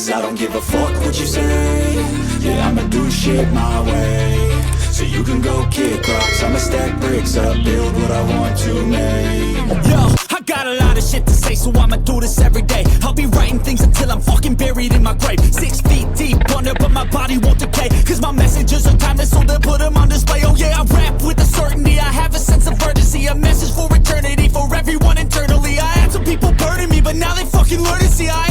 Cause I don't give a fuck what you say. Yeah, I'ma do shit my way. So you can go kick rocks, I'ma stack bricks up, build what I want to make. Yo, I got a lot of shit to say, so I'ma do this every day. I'll be writing things until I'm fucking buried in my grave. 6 feet deep under, but my body won't decay. Cause my messages are timeless, so they'll put them on display. Oh yeah, I rap with a certainty, I have a sense of urgency. A message for eternity, for everyone internally. I had some people burning me, but now they fucking learn to see I